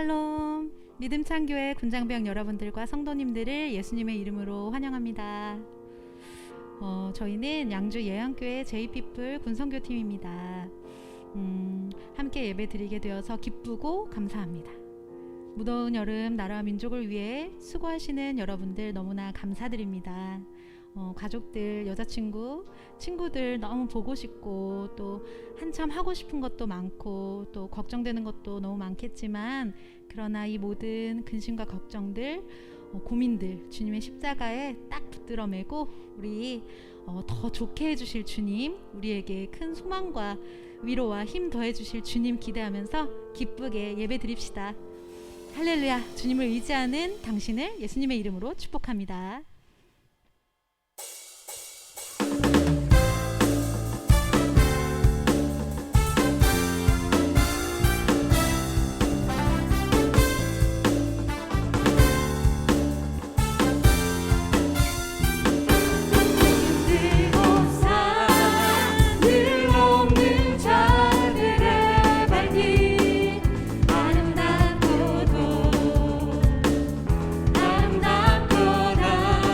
샬롬, 믿음찬교회 군장병 여러분들과 성도님들을 예수님의 이름으로 환영합니다. 저희는 양주 예양교회 제이피플 군선교팀입니다. 함께 예배 드리게 되어서 기쁘고 감사합니다. 무더운 여름 나라와 민족을 위해 수고하시는 여러분들 너무나 감사드립니다. 가족들, 여자친구, 친구들 너무 보고 싶고 또 한참 하고 싶은 것도 많고 또 걱정되는 것도 너무 많겠지만 그러나 이 모든 근심과 걱정들, 고민들 주님의 십자가에 딱 붙들어 매고 우리 더 좋게 해주실 주님, 우리에게 큰 소망과 위로와 힘 더해 주실 주님 기대하면서 기쁘게 예배 드립시다. 할렐루야. 주님을 의지하는 당신을 예수님의 이름으로 축복합니다. 아름답고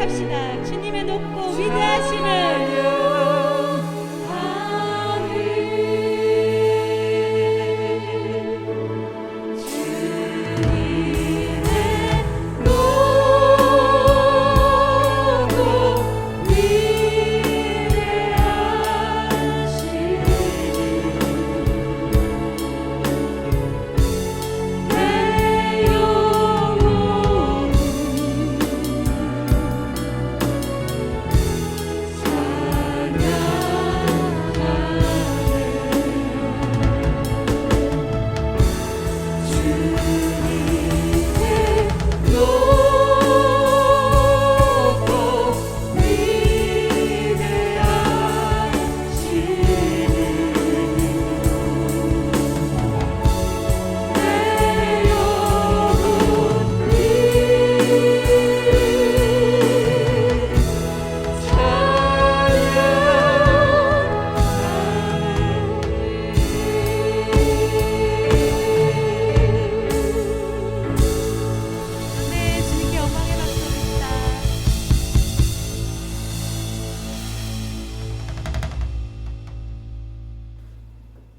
고백합시다. 주님의 높고 위대하심을.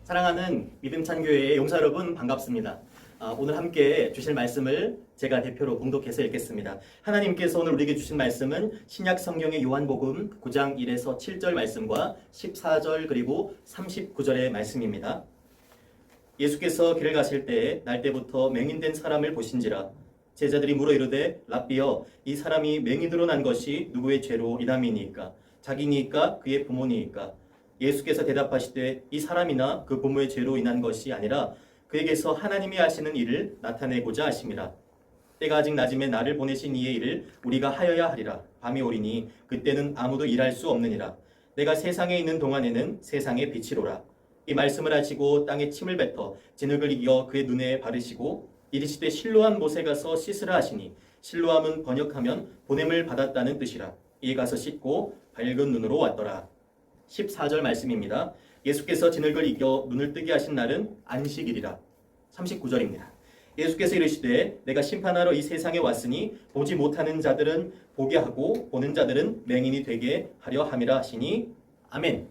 사랑하는 믿음찬 교회의 용사 여러분 반갑습니다. 오늘 함께 주실 말씀을 제가 대표로 봉독해서 읽겠습니다. 하나님께서 오늘 우리에게 주신 말씀은 신약 성경의 요한복음 9장 1에서 7절 말씀과 14절 그리고 39절의 말씀입니다. 예수께서 길을 가실 때에 날때부터 맹인된 사람을 보신지라. 제자들이 물어 이르되 랍비여, 이 사람이 맹인으로 난 것이 누구의 죄로 이남이니까? 자기니까 그의 부모니까? 예수께서 대답하시되 이 사람이나 그 부모의 죄로 인한 것이 아니라 그에게서 하나님이 하시는 일을 나타내고자 하심이라. 때가 아직 낮음에 나를 보내신 이의 일을 우리가 하여야 하리라. 밤이 오리니 그때는 아무도 일할 수 없느니라. 내가 세상에 있는 동안에는 세상의 빛이로라. 이 말씀을 하시고 땅에 침을 뱉어 진흙을 이겨 그의 눈에 바르시고 이르시되 실로암 못에 가서 씻으라 하시니, 실로암은 번역하면 보냄을 받았다는 뜻이라. 이에 가서 씻고 밝은 눈으로 왔더라. 14절 말씀입니다. 예수께서 진흙을 이겨 눈을 뜨게 하신 날은 안식일이라. 39절입니다. 예수께서 이르시되 내가 심판하러 이 세상에 왔으니 보지 못하는 자들은 보게 하고 보는 자들은 맹인이 되게 하려 함이라 하시니 아멘.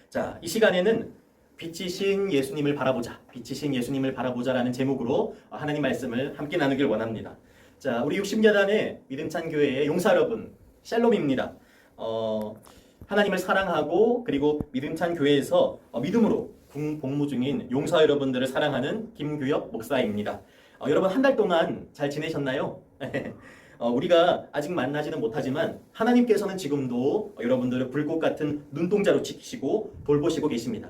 자, 이 시간에는 빛이신 예수님을 바라보자, 빛이신 예수님을 바라보자라는 제목으로 하나님 말씀을 함께 나누길 원합니다. 자, 우리 60여단의 믿음찬 교회의 용사 여러분, 샬롬입니다. 하나님을 사랑하고 그리고 믿음찬 교회에서 믿음으로 군복무 중인 용사 여러분들을 사랑하는 김규혁 목사입니다. 여러분 한 달 동안 잘 지내셨나요? 우리가 아직 만나지는 못하지만 하나님께서는 지금도 여러분들을 불꽃 같은 눈동자로 지키시고 돌보시고 계십니다.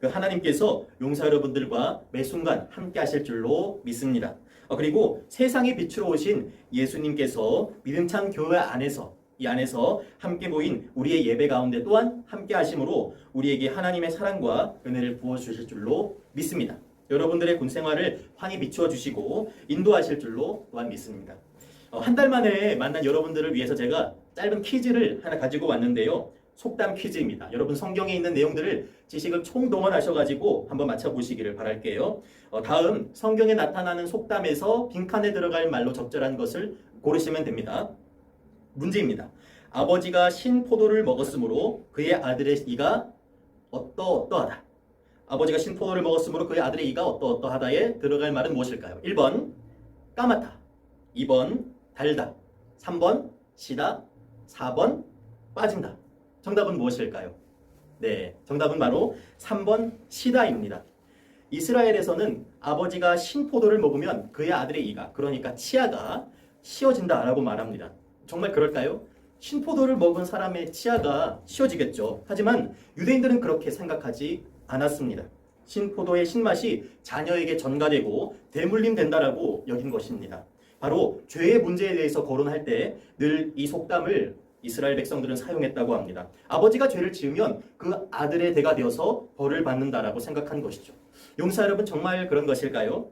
그 하나님께서 용사 여러분들과 매 순간 함께 하실 줄로 믿습니다. 그리고 세상의 빛으로 오신 예수님께서 믿음찬 교회 안에서 이 안에서 함께 모인 우리의 예배 가운데 또한 함께 하심으로 우리에게 하나님의 사랑과 은혜를 부어주실 줄로 믿습니다. 여러분들의 군 생활을 환히 비추어 주시고 인도하실 줄로 또한 믿습니다. 한 달 만에 만난 여러분들을 위해서 제가 짧은 퀴즈를 하나 가지고 왔는데요. 속담 퀴즈입니다. 여러분 성경에 있는 내용들을 지식을 총동원하셔가지고 한번 맞춰보시기를 바랄게요. 다음 성경에 나타나는 속담에서 빈칸에 들어갈 말로 적절한 것을 고르시면 됩니다. 문제입니다. 아버지가 신 포도를 먹었으므로 그의 아들의 이가 어떠어떠하다. 아버지가 신 포도를 먹었으므로 그의 아들의 이가 어떠어떠하다에 들어갈 말은 무엇일까요? 1번 까맣다, 2번 달다, 3번 시다, 4번 빠진다. 정답은 무엇일까요? 네, 정답은 바로 3번 시다입니다. 이스라엘에서는 아버지가 신 포도를 먹으면 그의 아들의 이가, 그러니까 치아가 씌어진다라고 말합니다. 정말 그럴까요? 신포도를 먹은 사람의 치아가 씌어지겠죠. 하지만 유대인들은 그렇게 생각하지 않았습니다. 신포도의 신맛이 자녀에게 전가되고 대물림된다라고 여긴 것입니다. 바로 죄의 문제에 대해서 거론할 때 늘 이 속담을 이스라엘 백성들은 사용했다고 합니다. 아버지가 죄를 지으면 그 아들의 대가 되어서 벌을 받는다라고 생각한 것이죠. 용사 여러분, 정말 그런 것일까요?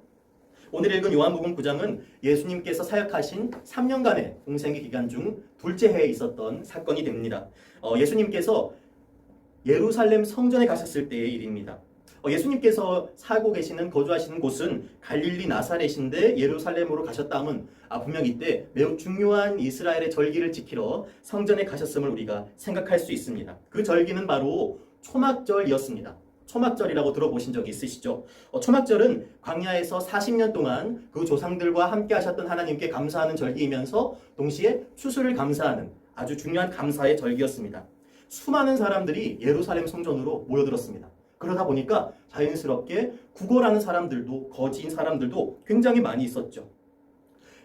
오늘 읽은 요한복음 9장은 예수님께서 사역하신 3년간의 공생의 기간 중 둘째 해에 있었던 사건이 됩니다. 예수님께서 예루살렘 성전에 가셨을 때의 일입니다. 예수님께서 살고 계시는 거주하시는 곳은 갈릴리 나사렛인데 예루살렘으로 가셨다 함은 분명 이때 매우 중요한 이스라엘의 절기를 지키러 성전에 가셨음을 우리가 생각할 수 있습니다. 그 절기는 바로 초막절이었습니다. 초막절이라고 들어보신 적 있으시죠? 초막절은 광야에서 40년 동안 그 조상들과 함께 하셨던 하나님께 감사하는 절기이면서 동시에 추수를 감사하는 아주 중요한 감사의 절기였습니다. 수많은 사람들이 예루살렘 성전으로 모여들었습니다. 그러다 보니까 자연스럽게 구걸하는 사람들도 거지인 사람들도 굉장히 많이 있었죠.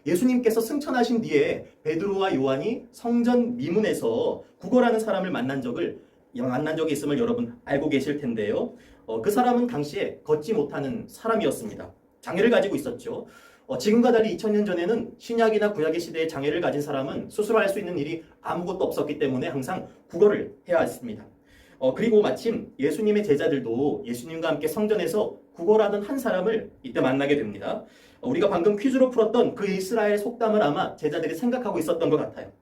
예수님께서 승천하신 뒤에 베드로와 요한이 성전 미문에서 구걸하는 사람을 만난 적이 있음을 여러분 알고 계실 텐데요. 그 사람은 당시에 걷지 못하는 사람이었습니다. 장애를 가지고 있었죠. 지금과 달리 2000년 전에는 신약이나 구약의 시대에 장애를 가진 사람은 스스로 할 수 있는 일이 아무것도 없었기 때문에 항상 구걸을 해야 했습니다. 그리고 마침 예수님의 제자들도 예수님과 함께 성전에서 구걸하던 한 사람을 이때 만나게 됩니다. 우리가 방금 퀴즈로 풀었던 그 이스라엘 속담을 아마 제자들이 생각하고 있었던 것 같아요.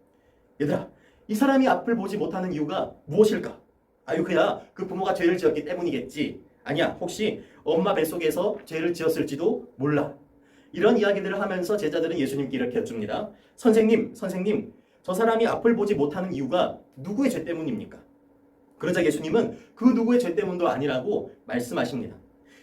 얘들아, 이 사람이 앞을 보지 못하는 이유가 무엇일까? 그야 그 부모가 죄를 지었기 때문이겠지. 아니야, 혹시 엄마 뱃속에서 죄를 지었을지도 몰라. 이런 이야기들을 하면서 제자들은 예수님께 이렇게 여쭙니다. 선생님, 저 사람이 앞을 보지 못하는 이유가 누구의 죄 때문입니까? 그러자 예수님은 그 누구의 죄 때문도 아니라고 말씀하십니다.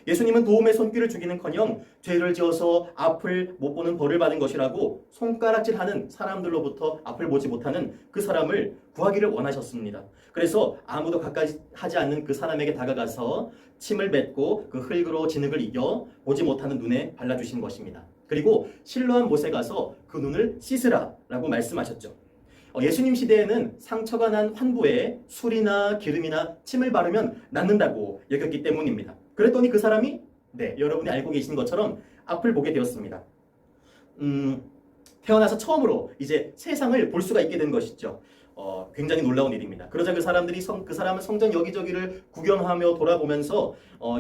예수님은 도움의 손길을 주기는커녕 죄를 지어서 앞을 못 보는 벌을 받은 것이라고 손가락질하는 사람들로부터 앞을 보지 못하는 그 사람을 구하기를 원하셨습니다. 그래서 아무도 가까이 하지 않는 그 사람에게 다가가서 침을 뱉고 그 흙으로 진흙을 이겨 보지 못하는 눈에 발라주신 것입니다. 그리고 실로암 못에 가서 그 눈을 씻으라라고 말씀하셨죠. 예수님 시대에는 상처가 난 환부에 술이나 기름이나 침을 바르면 낫는다고 여겼기 때문입니다. 그랬더니 그 사람이 여러분이 알고 계신 것처럼 앞을 보게 되었습니다. 태어나서 처음으로 이제 세상을 볼 수가 있게 된 것이죠. 굉장히 놀라운 일입니다. 그러자 그 사람은 성전 여기저기를 구경하며 돌아보면서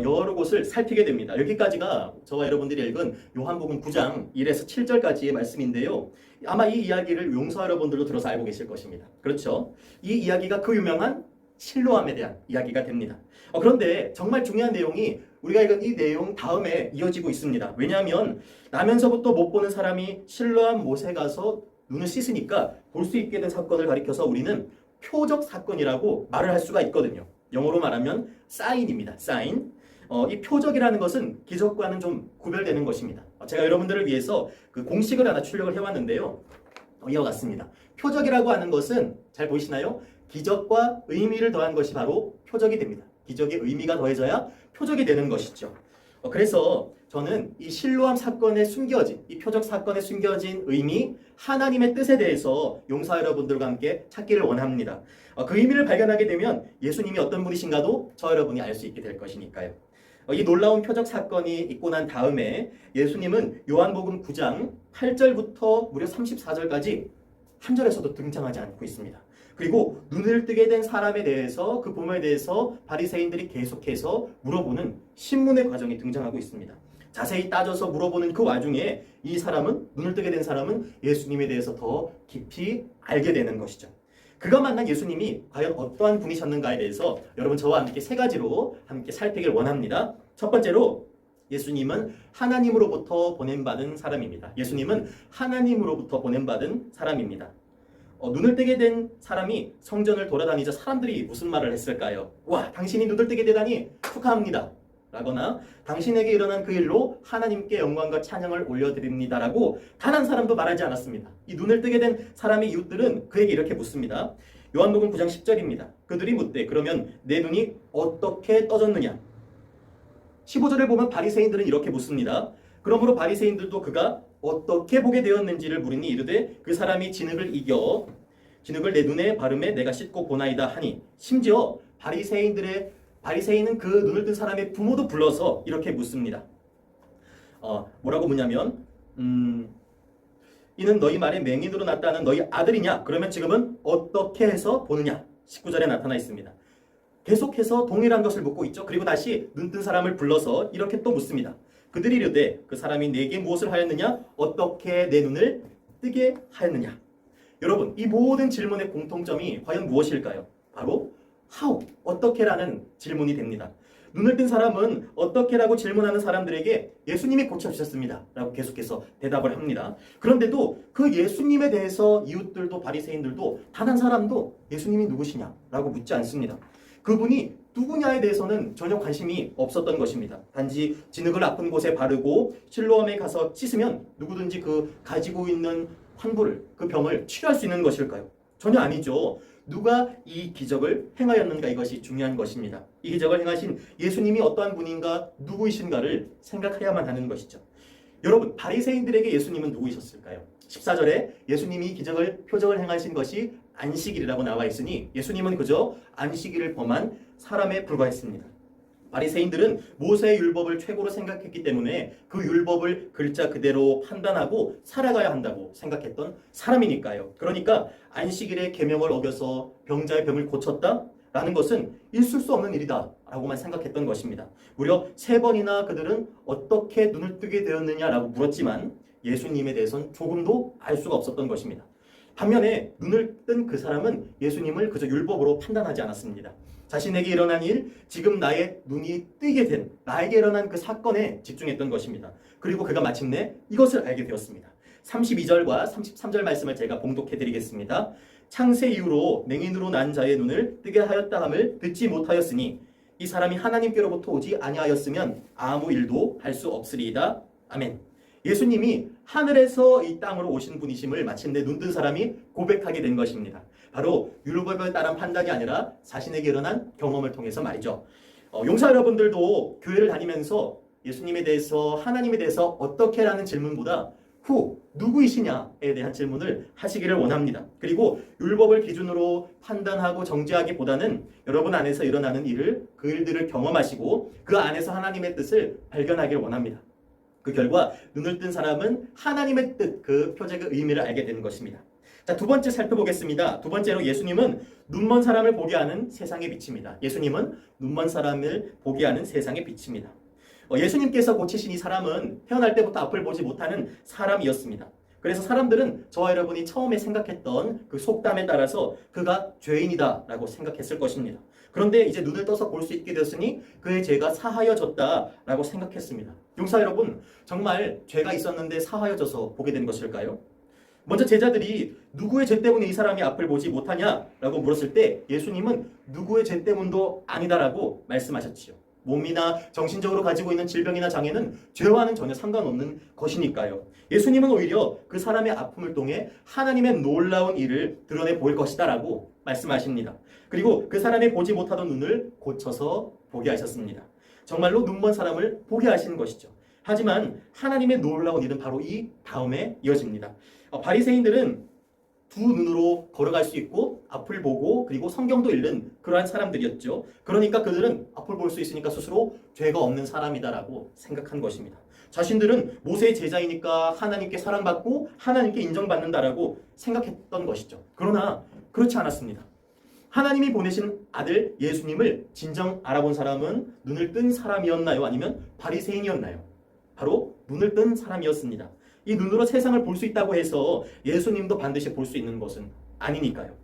여러 곳을 살피게 됩니다. 여기까지가 저와 여러분들이 읽은 요한복음 9장 1에서 7절까지의 말씀인데요. 아마 이 이야기를 용서 여러분들도 들어서 알고 계실 것입니다. 그렇죠? 이 이야기가 그 유명한 실로암에 대한 이야기가 됩니다. 그런데 정말 중요한 내용이 우리가 읽은 이 내용 다음에 이어지고 있습니다. 왜냐하면 나면서부터 못 보는 사람이 실로암 못에 가서 눈을 씻으니까 볼 수 있게 된 사건을 가리켜서 우리는 표적 사건이라고 말을 할 수가 있거든요. 영어로 말하면 사인입니다. 사인. 이 표적이라는 것은 기적과는 좀 구별되는 것입니다. 제가 여러분들을 위해서 그 공식을 하나 출력을 해왔는데요. 이와 같습니다. 표적이라고 하는 것은 잘 보이시나요? 기적과 의미를 더한 것이 바로 표적이 됩니다. 기적의 의미가 더해져야 표적이 되는 것이죠. 그래서 저는 이 실로암 사건에 숨겨진, 이 표적 사건에 숨겨진 의미, 하나님의 뜻에 대해서 용사 여러분들과 함께 찾기를 원합니다. 그 의미를 발견하게 되면 예수님이 어떤 분이신가도 저 여러분이 알 수 있게 될 것이니까요. 이 놀라운 표적 사건이 있고 난 다음에 예수님은 요한복음 9장 8절부터 무려 34절까지 한 절에서도 등장하지 않고 있습니다. 그리고 눈을 뜨게 된 사람에 대해서, 그 부모에 대해서 바리새인들이 계속해서 물어보는 신문의 과정이 등장하고 있습니다. 자세히 따져서 물어보는 그 와중에 눈을 뜨게 된 사람은 예수님에 대해서 더 깊이 알게 되는 것이죠. 그가 만난 예수님이 과연 어떠한 분이셨는가에 대해서 여러분 저와 함께 세 가지로 함께 살피길 원합니다. 첫 번째로 예수님은 하나님으로부터 보냄받은 사람입니다. 예수님은 하나님으로부터 보냄받은 사람입니다. 눈을 뜨게 된 사람이 성전을 돌아다니자 사람들이 무슨 말을 했을까요? 와, 당신이 눈을 뜨게 되다니 축하합니다. 라거나 당신에게 일어난 그 일로 하나님께 영광과 찬양을 올려드립니다. 라고 단 한 사람도 말하지 않았습니다. 이 눈을 뜨게 된 사람의 이웃들은 그에게 이렇게 묻습니다. 요한복음 9장 10절입니다. 그들이 묻되 그러면 내 눈이 어떻게 떠졌느냐? 15절을 보면 바리새인들은 이렇게 묻습니다. 그러므로 바리새인들도 그가 어떻게 보게 되었는지를 물으니 이르되 그 사람이 진흙을 이겨 진흙을 내 눈에 바르매 내가 씻고 보나이다 하니, 심지어 바리새인은 그 눈을 뜬 사람의 부모도 불러서 이렇게 묻습니다. 뭐라고 묻냐면 이는 너희 말에 맹인으로 났다는 너희 아들이냐? 그러면 지금은 어떻게 해서 보느냐? 19절에 나타나 있습니다. 계속해서 동일한 것을 묻고 있죠. 그리고 다시 눈 뜬 사람을 불러서 이렇게 또 묻습니다. 그들이 이르되 그 사람이 내게 무엇을 하였느냐? 어떻게 내 눈을 뜨게 하였느냐? 여러분, 이 모든 질문의 공통점이 과연 무엇일까요? 바로 how, 어떻게라는 질문이 됩니다. 눈을 뜬 사람은 어떻게라고 질문하는 사람들에게 예수님이 고쳐주셨습니다 라고 계속해서 대답을 합니다. 그런데도 그 예수님에 대해서 이웃들도 바리새인들도 단 한 사람도 예수님이 누구시냐 라고 묻지 않습니다. 그분이 누구냐에 대해서는 전혀 관심이 없었던 것입니다. 단지 진흙을 아픈 곳에 바르고 실로암에 가서 씻으면 누구든지 그 가지고 있는 환부를, 그 병을 치료할 수 있는 것일까요? 전혀 아니죠. 누가 이 기적을 행하였는가, 이것이 중요한 것입니다. 이 기적을 행하신 예수님이 어떠한 분인가, 누구이신가를 생각해야만 하는 것이죠. 여러분, 바리새인들에게 예수님은 누구이셨을까요? 14절에 예수님이 기적을, 표적을 행하신 것이 안식일이라고 나와 있으니 예수님은 그저 안식일을 범한 사람에 불과했습니다. 바리새인들은 모세의 율법을 최고로 생각했기 때문에 그 율법을 글자 그대로 판단하고 살아가야 한다고 생각했던 사람이니까요. 그러니까 안식일의 계명을 어겨서 병자의 병을 고쳤다? 라는 것은 있을 수 없는 일이다 라고만 생각했던 것입니다. 무려 3번이나 그들은 어떻게 눈을 뜨게 되었느냐라고 물었지만 예수님에 대해서는 조금도 알 수가 없었던 것입니다. 반면에 눈을 뜬 그 사람은 예수님을 그저 율법으로 판단하지 않았습니다. 자신에게 일어난 일, 지금 나의 눈이 뜨게 된, 나에게 일어난 그 사건에 집중했던 것입니다. 그리고 그가 마침내 이것을 알게 되었습니다. 32절과 33절 말씀을 제가 봉독해 드리겠습니다. 창세 이후로 맹인으로 난 자의 눈을 뜨게 하였다 함을 듣지 못하였으니 이 사람이 하나님께로부터 오지 아니하였으면 아무 일도 할 수 없으리이다. 아멘. 예수님이 하늘에서 이 땅으로 오신 분이심을 마침내 눈뜬 사람이 고백하게 된 것입니다. 바로 율법에 따른 판단이 아니라 자신에게 일어난 경험을 통해서 말이죠. 용사 여러분들도 교회를 다니면서 예수님에 대해서, 하나님에 대해서 어떻게라는 질문보다 누구이시냐에 대한 질문을 하시기를 원합니다. 그리고 율법을 기준으로 판단하고 정죄하기보다는 여러분 안에서 일어나는 일을, 그 일들을 경험하시고 그 안에서 하나님의 뜻을 발견하기를 원합니다. 그 결과 눈을 뜬 사람은 하나님의 뜻, 그 표적의 의미를 알게 되는 것입니다. 자, 두 번째 살펴보겠습니다. 두 번째로 예수님은 눈먼 사람을 보게 하는 세상의 빛입니다. 예수님은 눈먼 사람을 보게 하는 세상의 빛입니다. 예수님께서 고치신 이 사람은 태어날 때부터 앞을 보지 못하는 사람이었습니다. 그래서 사람들은 저와 여러분이 처음에 생각했던 그 속담에 따라서 그가 죄인이다 라고 생각했을 것입니다. 그런데 이제 눈을 떠서 볼 수 있게 되었으니 그의 죄가 사하여졌다 라고 생각했습니다. 용사 여러분, 정말 죄가 있었는데 사하여져서 보게 된 것일까요? 먼저 제자들이 누구의 죄 때문에 이 사람이 앞을 보지 못하냐라고 물었을 때 예수님은 누구의 죄 때문도 아니다라고 말씀하셨지요. 몸이나 정신적으로 가지고 있는 질병이나 장애는 죄와는 전혀 상관없는 것이니까요. 예수님은 오히려 그 사람의 아픔을 통해 하나님의 놀라운 일을 드러내 보일 것이다 라고 말씀하십니다. 그리고 그 사람의 보지 못하던 눈을 고쳐서 보게 하셨습니다. 정말로 눈먼 사람을 보게 하신 것이죠. 하지만 하나님의 놀라운 일은 바로 이 다음에 이어집니다. 바리새인들은 두 눈으로 걸어갈 수 있고 앞을 보고 그리고 성경도 읽는 그러한 사람들이었죠. 그러니까 그들은 앞을 볼 수 있으니까 스스로 죄가 없는 사람이다라고 생각한 것입니다. 자신들은 모세의 제자이니까 하나님께 사랑받고 하나님께 인정받는다라고 생각했던 것이죠. 그러나 그렇지 않았습니다. 하나님이 보내신 아들 예수님을 진정 알아본 사람은 눈을 뜬 사람이었나요? 아니면 바리새인이었나요? 바로 눈을 뜬 사람이었습니다. 이 눈으로 세상을 볼 수 있다고 해서 예수님도 반드시 볼 수 있는 것은 아니니까요.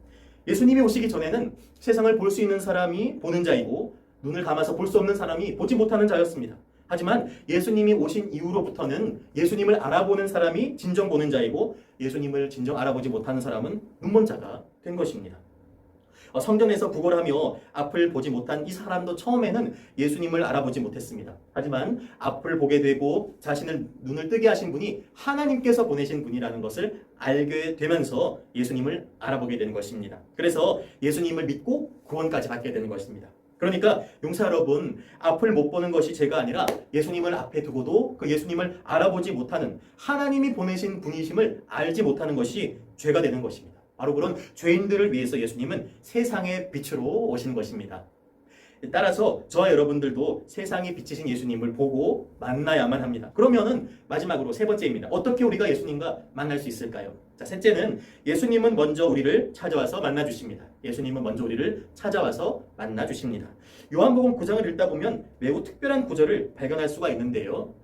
예수님이 오시기 전에는 세상을 볼 수 있는 사람이 보는 자이고 눈을 감아서 볼 수 없는 사람이 보지 못하는 자였습니다. 하지만 예수님이 오신 이후로부터는 예수님을 알아보는 사람이 진정 보는 자이고 예수님을 진정 알아보지 못하는 사람은 눈먼 자가 된 것입니다. 성전에서 구걸하며 앞을 보지 못한 이 사람도 처음에는 예수님을 알아보지 못했습니다. 하지만 앞을 보게 되고 자신을 눈을 뜨게 하신 분이 하나님께서 보내신 분이라는 것을 알게 되면서 예수님을 알아보게 되는 것입니다. 그래서 예수님을 믿고 구원까지 받게 되는 것입니다. 그러니까 용사 여러분, 앞을 못 보는 것이 죄가 아니라 예수님을 앞에 두고도 그 예수님을 알아보지 못하는, 하나님이 보내신 분이심을 알지 못하는 것이 죄가 되는 것입니다. 바로 그런 죄인들을 위해서 예수님은 세상의 빛으로 오신 것입니다. 따라서 저와 여러분들도 세상에 비치신 예수님을 보고 만나야만 합니다. 그러면은 마지막으로 세 번째입니다. 어떻게 우리가 예수님과 만날 수 있을까요? 자, 셋째는 예수님은 먼저 우리를 찾아와서 만나주십니다. 예수님은 먼저 우리를 찾아와서 만나주십니다. 요한복음 9장을 읽다 보면 매우 특별한 구절을 발견할 수가 있는데요.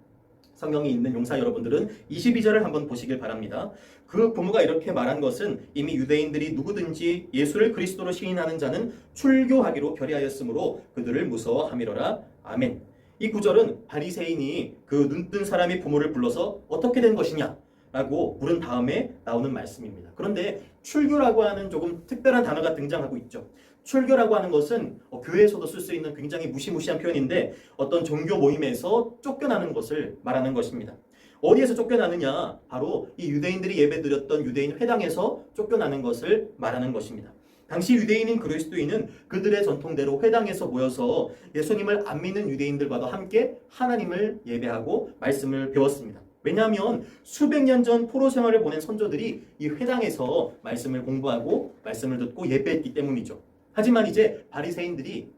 성경이 있는 용사 여러분들은 22절을 한번 보시길 바랍니다. 그 부모가 이렇게 말한 것은 이미 유대인들이 누구든지 예수를 그리스도로 시인하는 자는 출교하기로 결의하였으므로 그들을 무서워함이로라. 아멘. 이 구절은 바리새인이 그 눈뜬 사람의 부모를 불러서 어떻게 된 것이냐 라고 물은 다음에 나오는 말씀입니다. 그런데 출교라고 하는 조금 특별한 단어가 등장하고 있죠. 출교라고 하는 것은 교회에서도 쓸 수 있는 굉장히 무시무시한 표현인데 어떤 종교 모임에서 쫓겨나는 것을 말하는 것입니다. 어디에서 쫓겨나느냐? 바로 이 유대인들이 예배드렸던 유대인 회당에서 쫓겨나는 것을 말하는 것입니다. 당시 유대인인 그리스도인은 그들의 전통대로 회당에서 모여서 예수님을 안 믿는 유대인들과도 함께 하나님을 예배하고 말씀을 배웠습니다. 왜냐하면 수백 년 전 포로 생활을 보낸 선조들이 이 회당에서 말씀을 공부하고 말씀을 듣고 예배했기 때문이죠. 하지만 이제 바리새인들이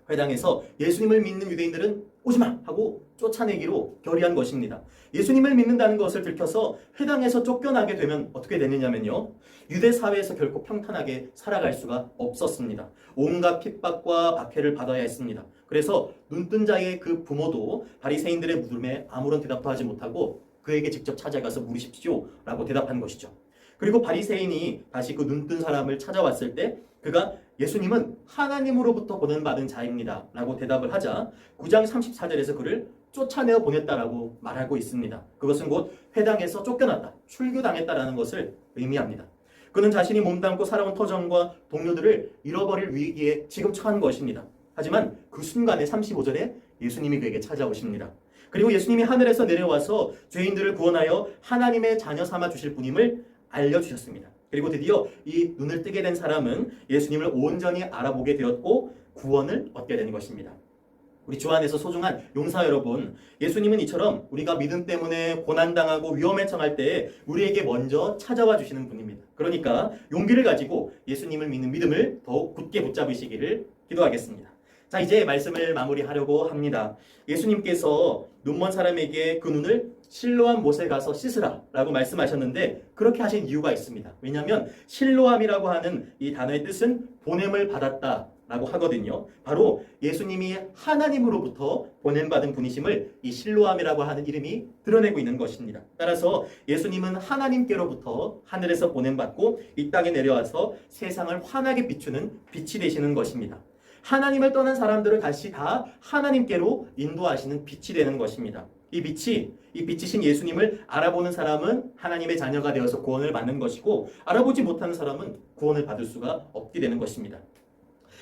회당에서 예수님을 믿는 유대인들은 오지마 하고 쫓아내기로 결의한 것입니다. 예수님을 믿는다는 것을 들켜서 회당에서 쫓겨나게 되면 어떻게 되느냐면요, 유대 사회에서 결코 평탄하게 살아갈 수가 없었습니다. 온갖 핍박과 박해를 받아야 했습니다. 그래서 눈뜬 자의 그 부모도 바리새인들의 물음에 아무런 대답도 하지 못하고 그에게 직접 찾아가서 물으십시오 라고 대답한 것이죠. 그리고 바리새인이 다시 그 눈뜬 사람을 찾아왔을 때 그가 예수님은 하나님으로부터 보낸받은 자입니다 라고 대답을 하자 9장 34절에서 그를 쫓아내어 보냈다라고 말하고 있습니다. 그것은 곧 회당에서 쫓겨났다, 출교당했다라는 것을 의미합니다. 그는 자신이 몸담고 살아온 터전과 동료들을 잃어버릴 위기에 지금 처한 것입니다. 하지만 그 순간에 35절에 예수님이 그에게 찾아오십니다. 그리고 예수님이 하늘에서 내려와서 죄인들을 구원하여 하나님의 자녀 삼아 주실 분임을 알려주셨습니다. 그리고 드디어 이 눈을 뜨게 된 사람은 예수님을 온전히 알아보게 되었고 구원을 얻게 된 것입니다. 우리 주 안에서 소중한 용사 여러분, 예수님은 이처럼 우리가 믿음 때문에 고난당하고 위험에 처할 때 우리에게 먼저 찾아와 주시는 분입니다. 그러니까 용기를 가지고 예수님을 믿는 믿음을 더욱 굳게 붙잡으시기를 기도하겠습니다. 자, 이제 말씀을 마무리하려고 합니다. 예수님께서 눈먼 사람에게 그 눈을 실로암 못에 가서 씻으라 라고 말씀하셨는데 그렇게 하신 이유가 있습니다. 왜냐하면 실로암이라고 하는 이 단어의 뜻은 보냄을 받았다 라고 하거든요. 바로 예수님이 하나님으로부터 보냄받은 분이심을 이 실로암이라고 하는 이름이 드러내고 있는 것입니다. 따라서 예수님은 하나님께로부터 하늘에서 보냄받고 이 땅에 내려와서 세상을 환하게 비추는 빛이 되시는 것입니다. 하나님을 떠난 사람들을 다시 다 하나님께로 인도하시는 빛이 되는 것입니다. 이 빛이신 예수님을 알아보는 사람은 하나님의 자녀가 되어서 구원을 받는 것이고 알아보지 못하는 사람은 구원을 받을 수가 없게 되는 것입니다.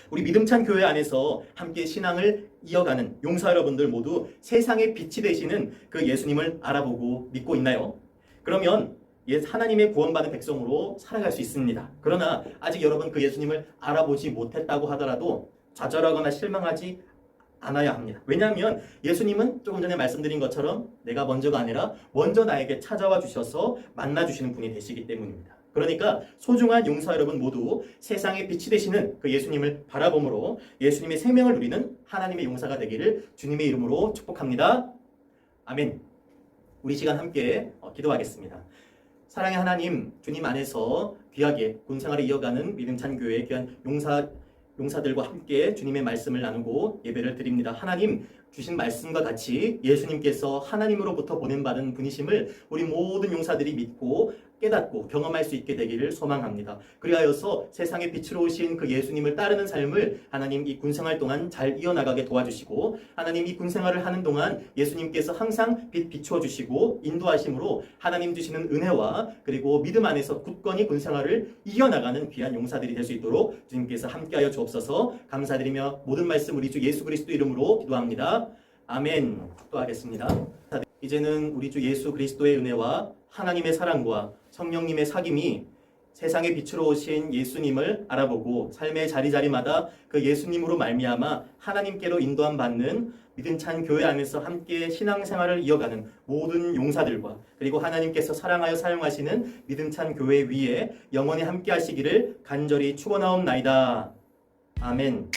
우리 믿음찬 교회 안에서 함께 신앙을 이어가는 용사 여러분들 모두 세상의 빛이 되시는 그 예수님을 알아보고 믿고 있나요? 그러면 하나님의 구원받은 백성으로 살아갈 수 있습니다. 그러나 아직 여러분 그 예수님을 알아보지 못했다고 하더라도 좌절하거나 실망하지 않아야 합니다. 왜냐하면 예수님은 조금 전에 말씀드린 것처럼 내가 먼저가 아니라 먼저 나에게 찾아와 주셔서 만나주시는 분이 되시기 때문입니다. 그러니까 소중한 용사 여러분 모두 세상의 빛이 되시는 그 예수님을 바라봄으로 예수님의 생명을 누리는 하나님의 용사가 되기를 주님의 이름으로 축복합니다. 아멘. 우리 시간 함께 기도하겠습니다. 사랑의 하나님, 주님 안에서 귀하게 군생활을 이어가는 믿음찬 교회의 귀한 용사들과 함께 주님의 말씀을 나누고 예배를 드립니다. 하나님, 주신 말씀과 같이 예수님께서 하나님으로부터 보냄받은 분이심을 우리 모든 용사들이 믿고 깨닫고 경험할 수 있게 되기를 소망합니다. 그리하여서 세상의 빛으로 오신 그 예수님을 따르는 삶을 하나님 이 군생활 동안 잘 이어나가게 도와주시고 하나님 이 군생활을 하는 동안 예수님께서 항상 비추어 주시고 인도하심으로 하나님 주시는 은혜와 그리고 믿음 안에서 굳건히 군생활을 이어나가는 귀한 용사들이 될 수 있도록 주님께서 함께하여 주옵소서. 감사드리며 모든 말씀 우리 주 예수 그리스도 이름으로 기도합니다. 아멘. 기도하겠습니다. 이제는 우리 주 예수 그리스도의 은혜와 하나님의 사랑과 성령님의 사귐이 세상의 빛으로 오신 예수님을 알아보고 삶의 자리자리마다 그 예수님으로 말미암아 하나님께로 인도함 받는 믿음찬 교회 안에서 함께 신앙생활을 이어가는 모든 용사들과 그리고 하나님께서 사랑하여 사용하시는 믿음찬 교회 위에 영원히 함께 하시기를 간절히 축원하옵나이다. 아멘.